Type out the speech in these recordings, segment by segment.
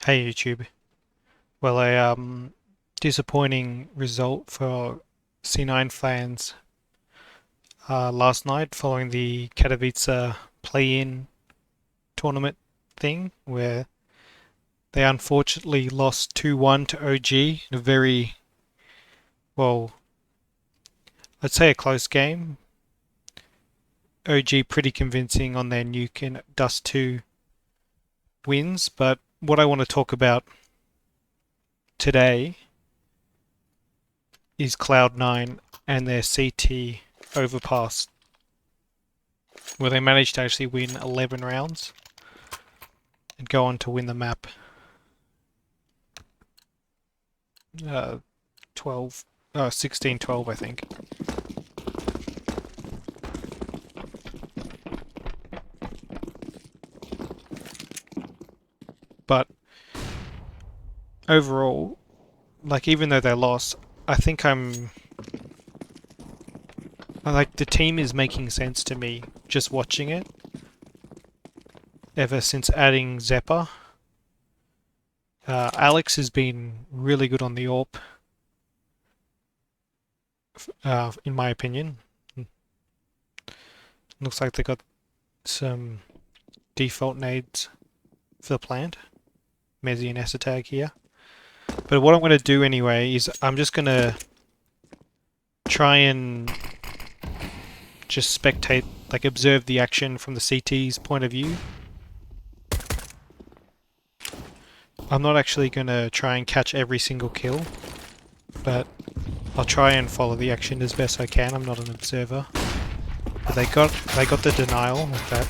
Hey YouTube. Well, a disappointing result for C9 fans last night following the Katowice play-in tournament thing, where they unfortunately lost 2-1 to OG in a very, well, I'd say a close game. OG pretty convincing on their Nuke and Dust 2 wins, but what I want to talk about today is Cloud9 and their CT overpass, where they managed to actually win 11 rounds and go on to win the map 12, 16-12, I think. But overall, like, even though they lost, I think like, the team is making sense to me just watching it. Ever since adding Zeppa, Alex has been really good on the AWP, in my opinion. Looks like they got some default nades for the plant. Mezzy and Esotag here. But what I'm going to do anyway is I'm just going to try and just spectate, like observe the action from the CT's point of view. I'm not actually going to try and catch every single kill, but I'll try and follow the action as best I can. I'm not an observer. But they got the denial with that.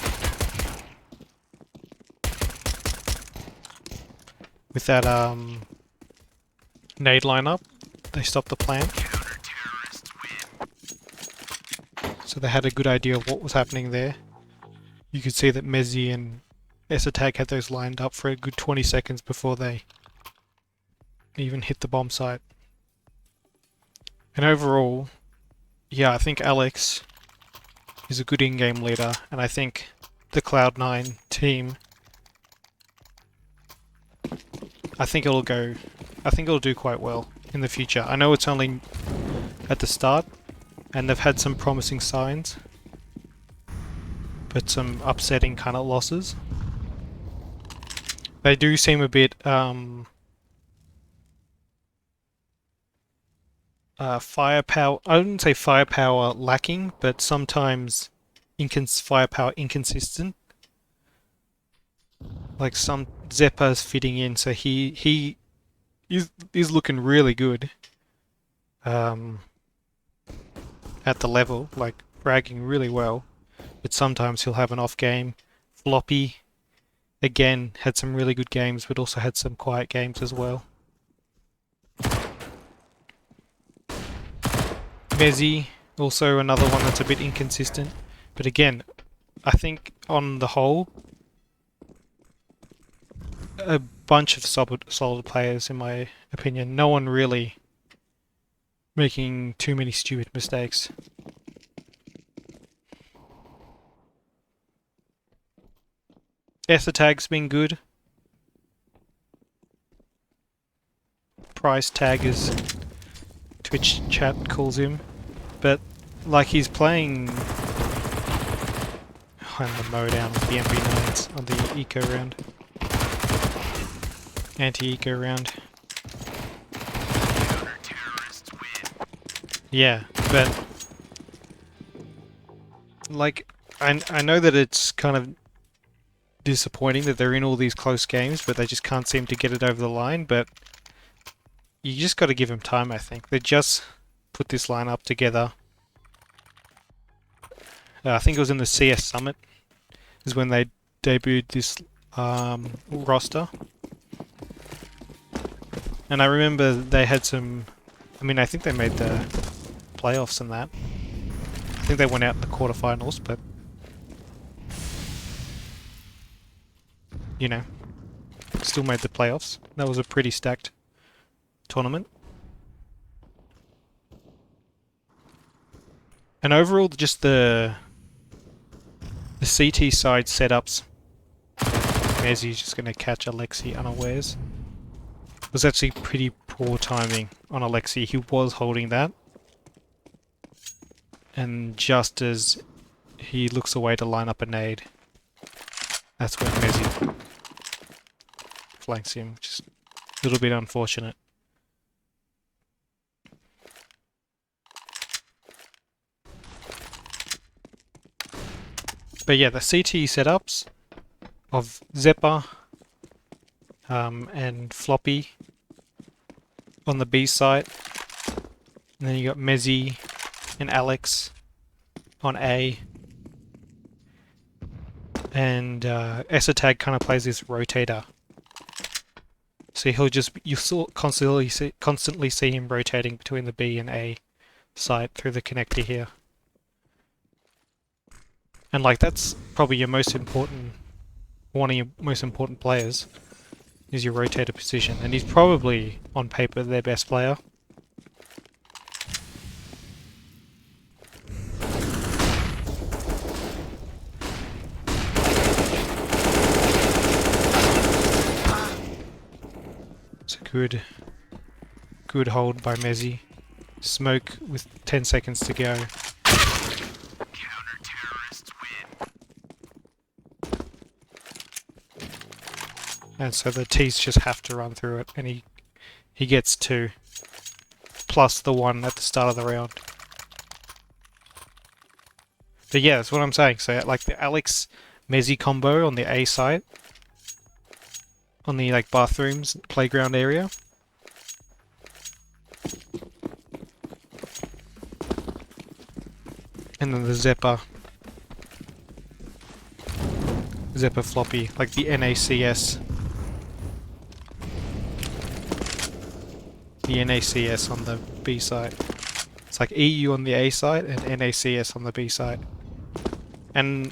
With that nade lineup, they stopped the plant. So they had a good idea of what was happening there. You could see that Mezzy and Esotag had those lined up for a good 20 seconds before they even hit the bomb site. And overall, yeah, I think Alex is a good in-game leader, and I think the Cloud9 team, I think it'll do quite well in the future. I know it's only at the start, and they've had some promising signs, but some upsetting kind of losses. They do seem a bit firepower. I wouldn't say firepower lacking, but sometimes firepower inconsistent. Like some Zeppa's fitting in, so he's looking really good at the level, like fragging really well. But sometimes he'll have an off game. Floppy, again, had some really good games, but also had some quiet games as well. Mezzy, also another one that's a bit inconsistent. But again, I think on the whole, a bunch of solid players in my opinion. No one really making too many stupid mistakes. Esotag's been good. Price tag as Twitch chat calls him. But like, he's playing on the mowdown with the MV9s on the eco round. Anti-eco round. Yeah, but like, I know that it's kind of disappointing that they're in all these close games, but they just can't seem to get it over the line. But you just got to give them time, I think. They just put this lineup together. I think it was in the CS Summit is when they debuted this roster. And I remember they had some... I mean, I think they made the playoffs and that. I think they went out in the quarterfinals, but... you know, still made the playoffs. That was a pretty stacked tournament. And overall, just the CT side setups Mezzi's just going to catch Alexi unawares. It was actually pretty poor timing on Alexi. He was holding that. And just as he looks away to line up a nade, that's when Mezzi flanks him, which is a little bit unfortunate. But yeah, the CT setups of Zeppa and Floppy on the B site, and then you got Mezzi and Alex on A, and Esotag kind of plays this rotator. So you'll constantly see him rotating between the B and A site through the connector here. And like that's probably your most important, one of your most important players is your rotator position, and he's probably on paper their best player. It's a good hold by Mezzi. Smoke with 10 seconds to go. And so the T's just have to run through it, and he gets 2, plus the 1 at the start of the round. But yeah, that's what I'm saying. So like the Alex Mezzi combo on the A site, on the like bathrooms, playground area. And then the Zeppa Floppy, like the NACS. The NACS on the B side. It's like EU on the A side and NACS on the B side. And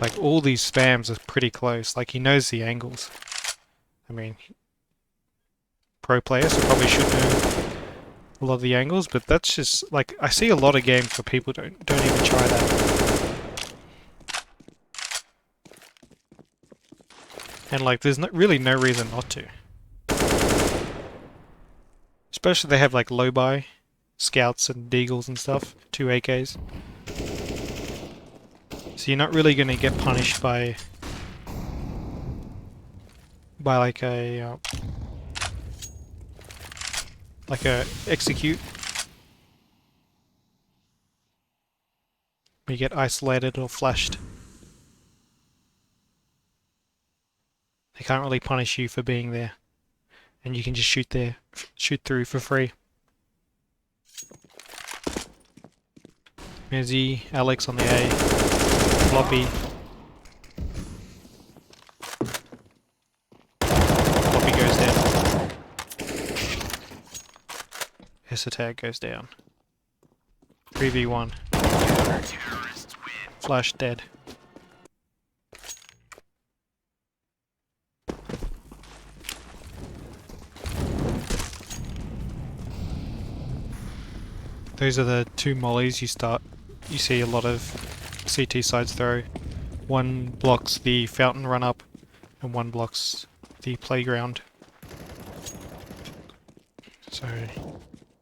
like all these spams are pretty close. Like he knows the angles. I mean, pro players so probably should know a lot of the angles, but that's just like I see a lot of games where people don't even try that. And like there's really no reason not to. Especially they have like low buy scouts and deagles and stuff, 2 AKs. So you're not really going to get punished by like a execute. You get isolated or flashed. They can't really punish you for being there, and you can just shoot through for free. Mezzi, Alex on the A, Floppy. Floppy goes down. Esotag goes down. 3v1. Flash dead. Those are the 2 mollies you see a lot of CT sides throw. One blocks the fountain run up and one blocks the playground. So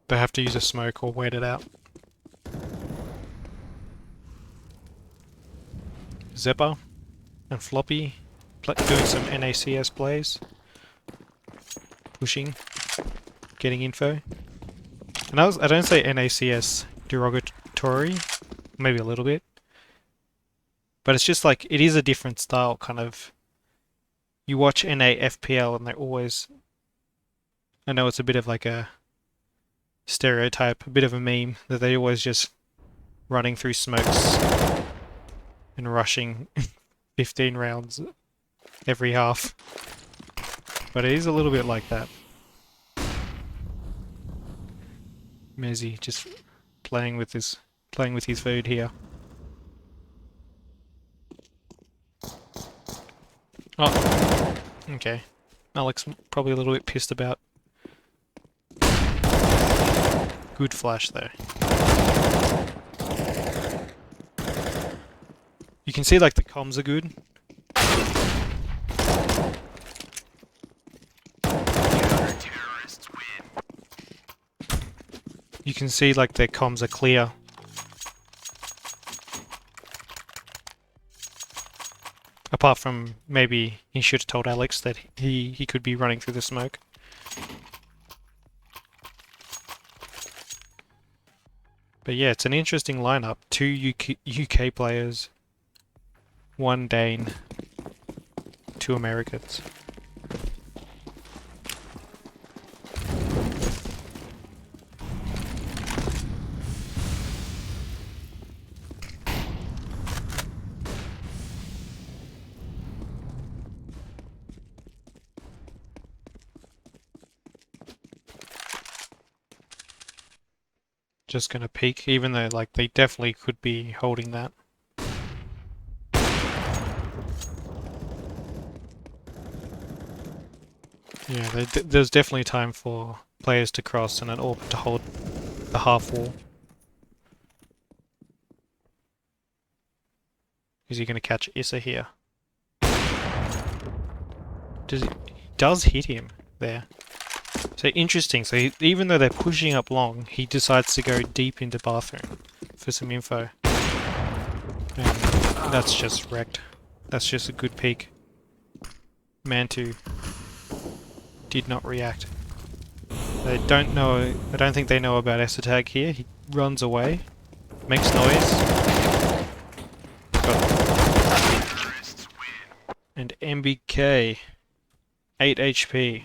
they have to use a smoke or wait it out. Zeppa and Floppy doing some NACS plays. Pushing. Getting info. And I don't say NACS derogatory, maybe a little bit. But it's just like, it is a different style, kind of. You watch NA FPL and they're always... I know it's a bit of like a stereotype, a bit of a meme, that they're always just running through smokes and rushing 15 rounds every half. But it is a little bit like that. Mezzi just playing with his food here. Oh, okay. Alex probably a little bit pissed about good flash though. You can see like the comms are good. You can see like their comms are clear. Apart from maybe he should have told Alex that he could be running through the smoke. But yeah, it's an interesting lineup. 2 UK players, 1 Dane, 2 Americans. Just gonna peek, even though like they definitely could be holding that. Yeah, there's definitely time for players to cross and an AWP to hold the half wall. Is he gonna catch Issa here? Does hit him there. So interesting, so even though they're pushing up long, he decides to go deep into bathroom for some info. And that's just wrecked. That's just a good peek. Mantu did not react. They don't know, I don't think they know about Essa tag here. He runs away, makes noise. And MBK, 8 HP.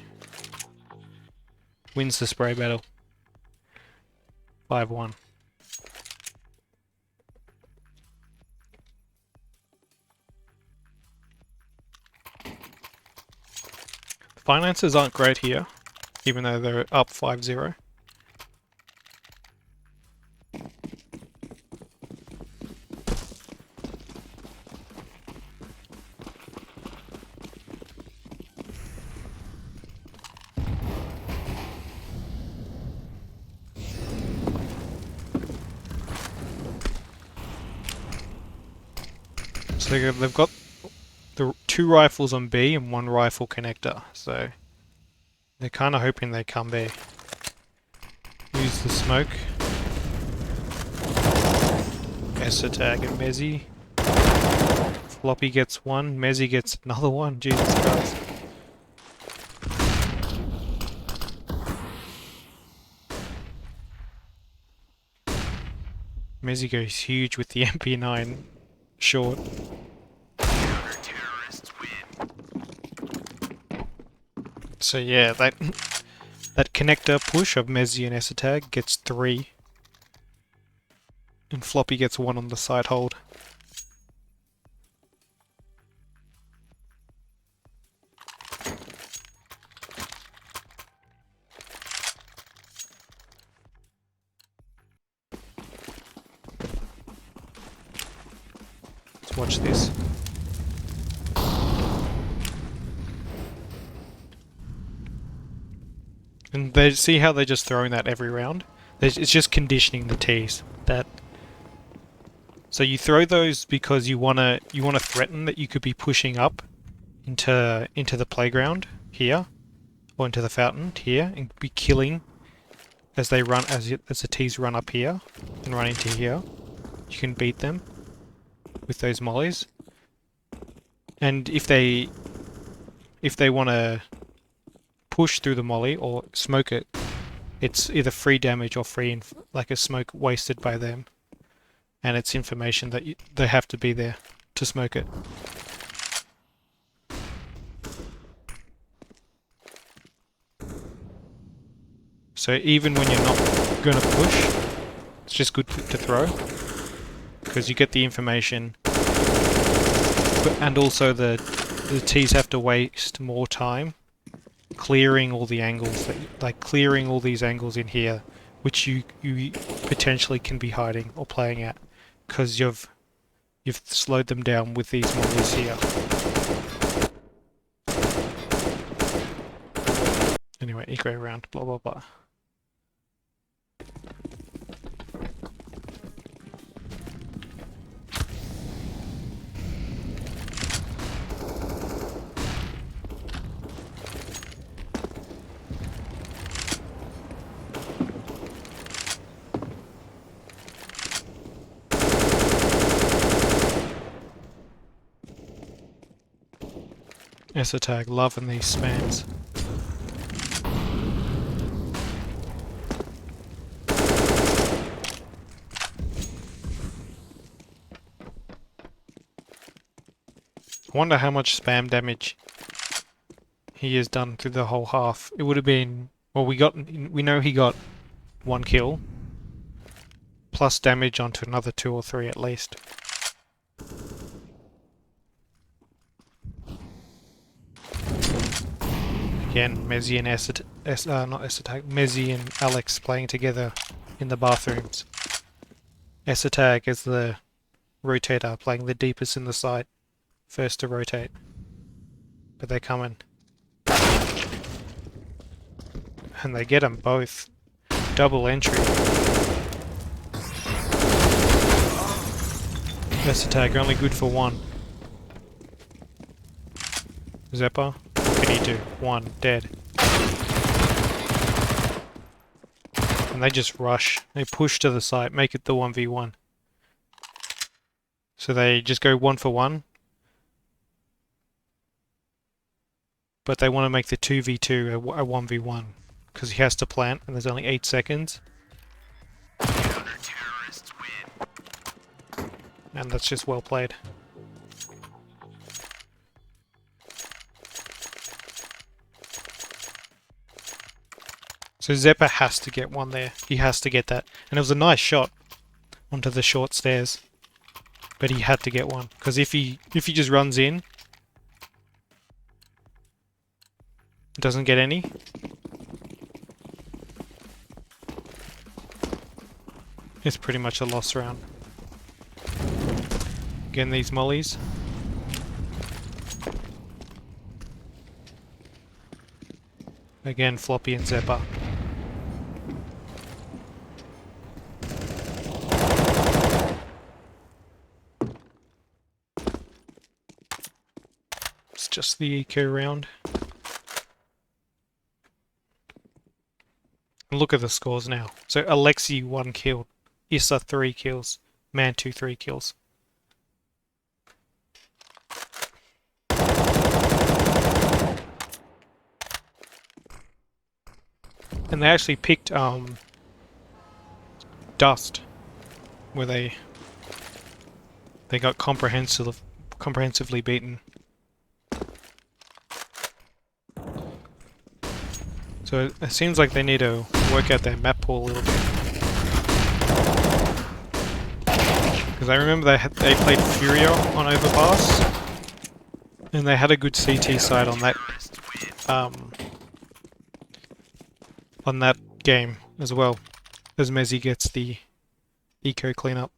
Wins the spray battle. 5-1. Finances aren't great here, even though they're up 5-0. So they've got the 2 rifles on B and 1 rifle connector, so they're kind of hoping they come B. Use the smoke. Essa tag and Mezzy. Floppy gets 1, Mezzy gets another 1, Jesus Christ. Mezzy goes huge with the MP9 short. So yeah, that connector push of Mezzy and Essa tag gets 3. And Floppy gets 1 on the side hold. Let's watch this. And they see how they're just throwing that every round? It's just conditioning the T's. So you throw those because you wanna threaten that you could be pushing up into the playground here, or into the fountain here, and be killing as they run as the T's run up here and run into here. You can beat them with those mollies. And if they want to push through the molly or smoke it, it's either free damage or free like a smoke wasted by them, and it's information that they have to be there to smoke it. So even when you're not going to push, it's just good to throw, because you get the information, and also the T's have to waste more time clearing all the angles, like clearing all these angles in here, which you potentially can be hiding or playing at, because you've slowed them down with these mollies here. Anyway, eco round, blah blah blah. Esoteric loving these spams. I wonder how much spam damage he has done through the whole half. It would have been, well, we know he got 1 kill plus damage onto another 2 or 3 at least. Again, Mezzy and Mezzy and Alex playing together in the bathrooms. Esotag is the rotator, playing the deepest in the site, first to rotate. But they're coming. And they get them both. Double entry. Esotag only good for 1. Zeppa, what can he do? 1, dead. And they just rush. They push to the site, make it the 1v1. So they just go 1 for 1. But they want to make the 2v2 a 1v1. Because he has to plant, and there's only 8 seconds. And that's just well played. So Zeppa has to get 1 there. He has to get that. And it was a nice shot onto the short stairs. But he had to get 1. Because if he just runs in, doesn't get any, it's pretty much a lost round. Again, these mollies. Again, Floppy and Zeppa. It's just the eco round. Look at the scores now. So Alexi 1 kill, Issa 3 kills, Mantu 3 kills. And they actually picked Dust, where they got comprehensively beaten. So it seems like they need to work out their map pool a little bit. Because I remember they played Furio on Overpass, and they had a good CT side on that game as well, as Mezzy gets the eco cleanup.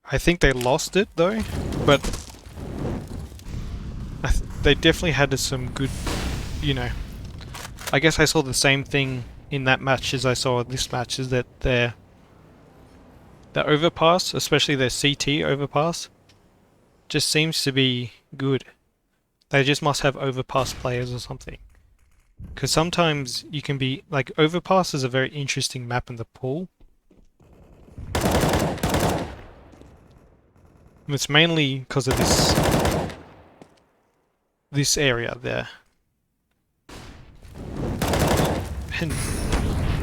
I think they lost it though, but they definitely had some good, you know, I guess I saw the same thing in that match as I saw in this match, is that their overpass, especially their CT overpass, just seems to be good. They just must have overpass players or something. Because sometimes you can be, like, overpass is a very interesting map in the pool. And it's mainly because of this area there. And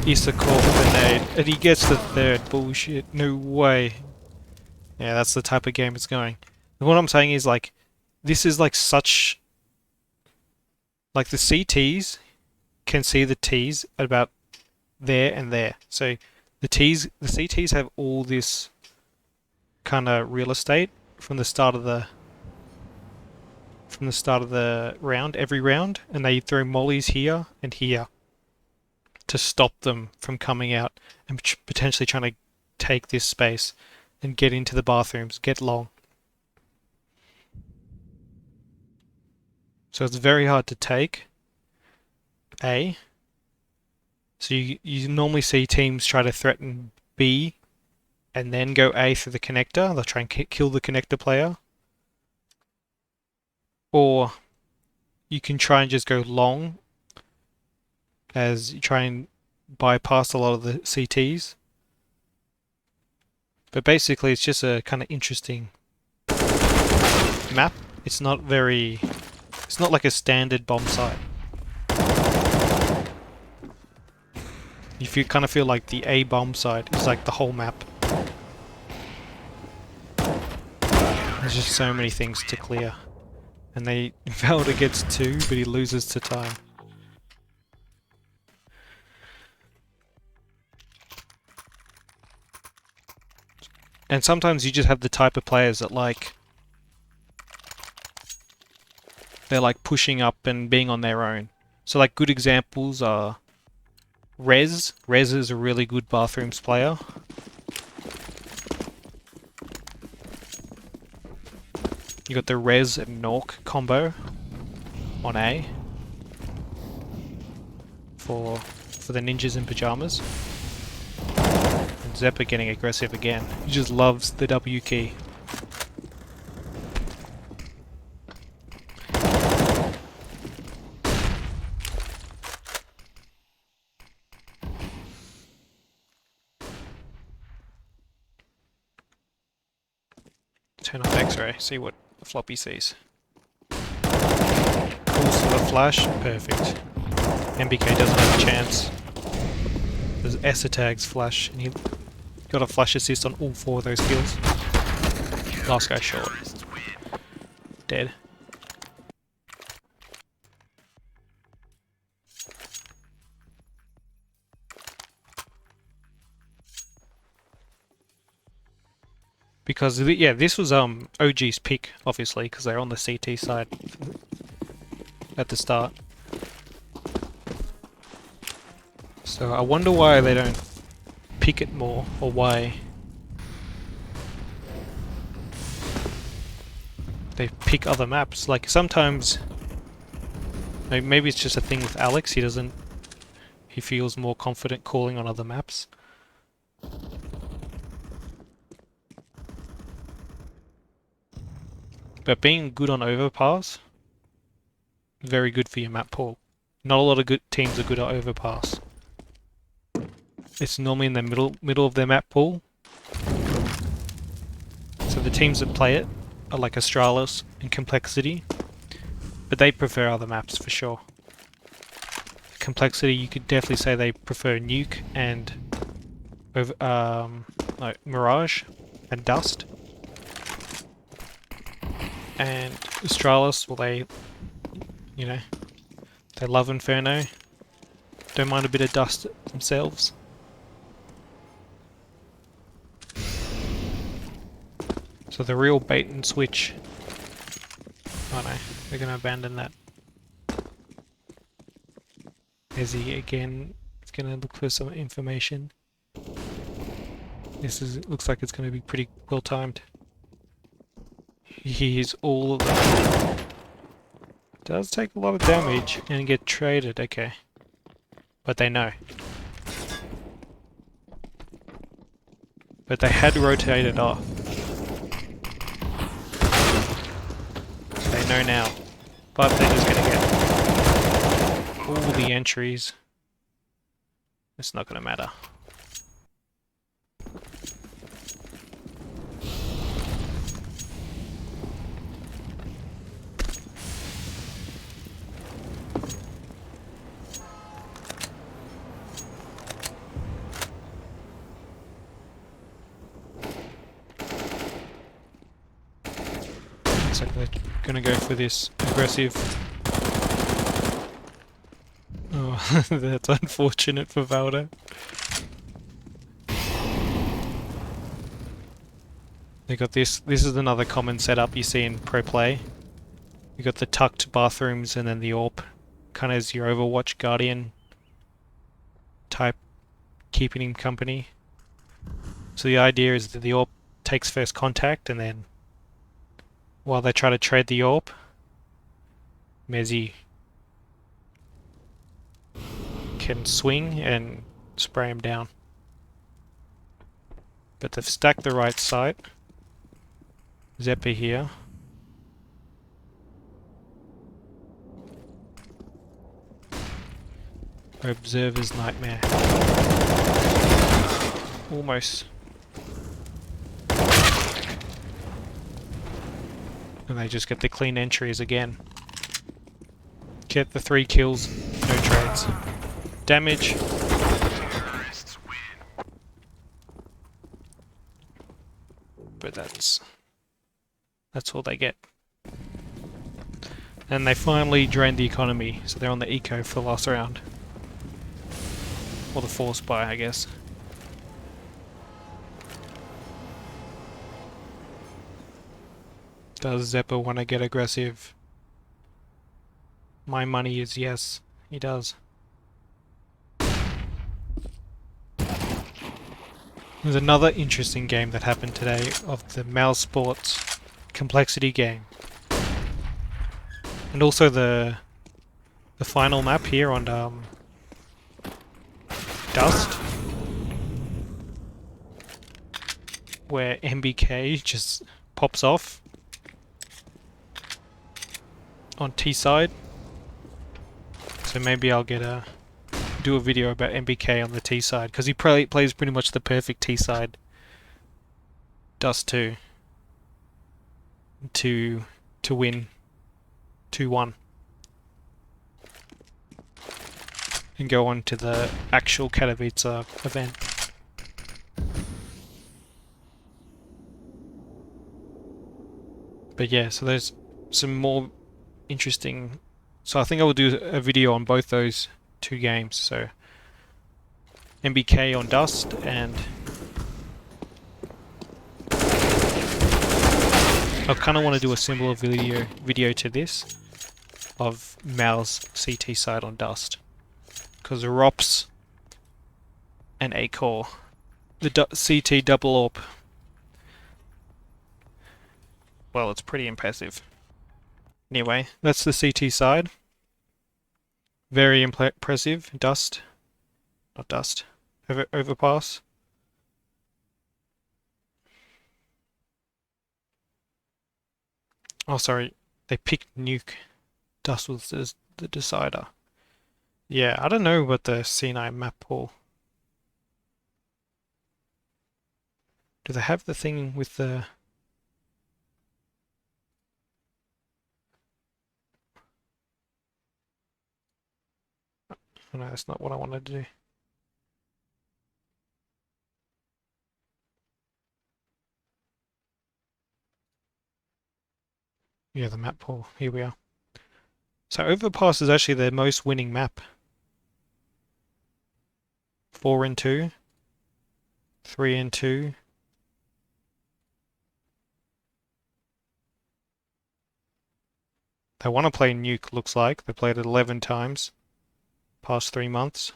Issa caught with a nade, and he gets the 3rd. Bullshit, no way. Yeah, that's the type of game it's going. And what I'm saying is, like, this is like such, like, the CTs can see the Ts at about there and there. So the CTs have all this kind of real estate from the start of the round, every round, and they throw mollies here and here to stop them from coming out and potentially trying to take this space and get into the bathrooms, get long. So it's very hard to take A. So you normally see teams try to threaten B and then go A through the connector. They'll try and kill the connector player. Or you can try and just go long as you try and bypass a lot of the CTs. But basically it's just a kind of interesting map It's not very... It's not like a standard bomb site. You kind of feel like the A bomb site is like the whole map. There's just so many things to clear. And Valda gets 2, but he loses to time. And sometimes you just have the type of players that they're like pushing up and being on their own. So like good examples are Rez. Rez is a really good bathrooms player. You got the Rez and Nork combo on A for the ninjas in pajamas. And Zeppa getting aggressive again. He just loves the W key. Turn off X-ray, see what the floppy sees. Calls to the flash, perfect. MBK doesn't have a chance. There's Esser-Tag's flash, and he got a flash assist on all 4 of those kills. Last guy short. Dead. Because, yeah, this was OG's pick, obviously, because they're on the CT side at the start. So I wonder why they don't pick it more, or why they pick other maps. Like, sometimes, maybe it's just a thing with Alex, he feels more confident calling on other maps. But being good on overpass, very good for your map pool. Not a lot of good teams are good at overpass. It's normally in the middle of their map pool. So the teams that play it are like Astralis and Complexity, but they prefer other maps for sure. Complexity, you could definitely say they prefer Nuke and Mirage and Dust. And Astralis, well, they love Inferno. Don't mind a bit of Dust themselves. So the real bait and switch. Oh no, they're gonna abandon that. Ezzy again, it's gonna look for some information. Looks like it's gonna be pretty well timed. He hears all of them. Does take a lot of damage and get traded, okay. But they know. But they had rotated off. They know now. But they're just gonna get all the entries. It's not gonna matter. Looks like they're gonna go for this aggressive. Oh, that's unfortunate for Valdo. They got this. This is another common setup you see in Pro Play. You got the tucked bathrooms and then the AWP, kind of as your Overwatch Guardian type, keeping him company. So the idea is that the AWP takes first contact, and then while they try to trade the AWP, Mezzy can swing and spray him down. But they've stacked the right site. Zeppa here. Observer's Nightmare. Almost. And they just get the clean entries again. Get the 3 kills, no trades. Damage. But that's all they get. And they finally drained the economy, so they're on the eco for the last round. Or the force buy, I guess. Does Zeppa want to get aggressive? My money is yes, he does. There's another interesting game that happened today of the Mouse Sports complexity game. And also the final map here on Dust, where MBK just pops off on T side. So maybe I'll do a video about MBK on the T side, because he plays pretty much the perfect T side Dust 2 to win 2-1 and go on to the actual Katowice event. But yeah, so there's some more interesting. So I think I will do a video on both those 2 games. So MBK on Dust, and I kind of want to do a similar video to this of Mal's CT side on Dust, because the ROPS and A-Core, the CT double AWP, well, it's pretty impressive. Anyway, that's the CT side. Very impressive. Dust. Not Dust. Overpass. Oh, sorry. They picked Nuke. Dust was the decider. Yeah, I don't know about the C9 map pool. Do they have the thing with the... Oh, no, that's not what I wanted to do. Yeah, the map pool. Here we are. So Overpass is actually their most winning map. 4-2. 3-2. They want to play Nuke, looks like. They played it 11 times past 3 months.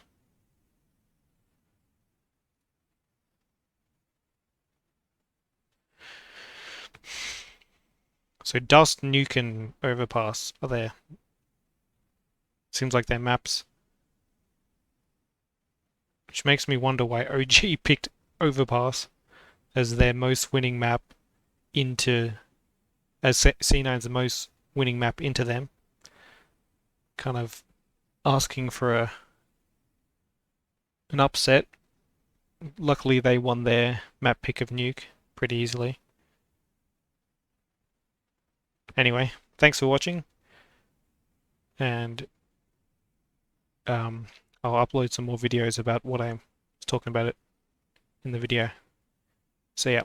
So Dust, Nuke, and Overpass are there. Seems like they're maps. Which makes me wonder why OG picked Overpass as their most winning map into... as C9's the most winning map into them. Kind of asking for an upset. Luckily they won their map pick of Nuke pretty easily. Anyway, thanks for watching, and I'll upload some more videos about what I'm talking about it in the video. See ya.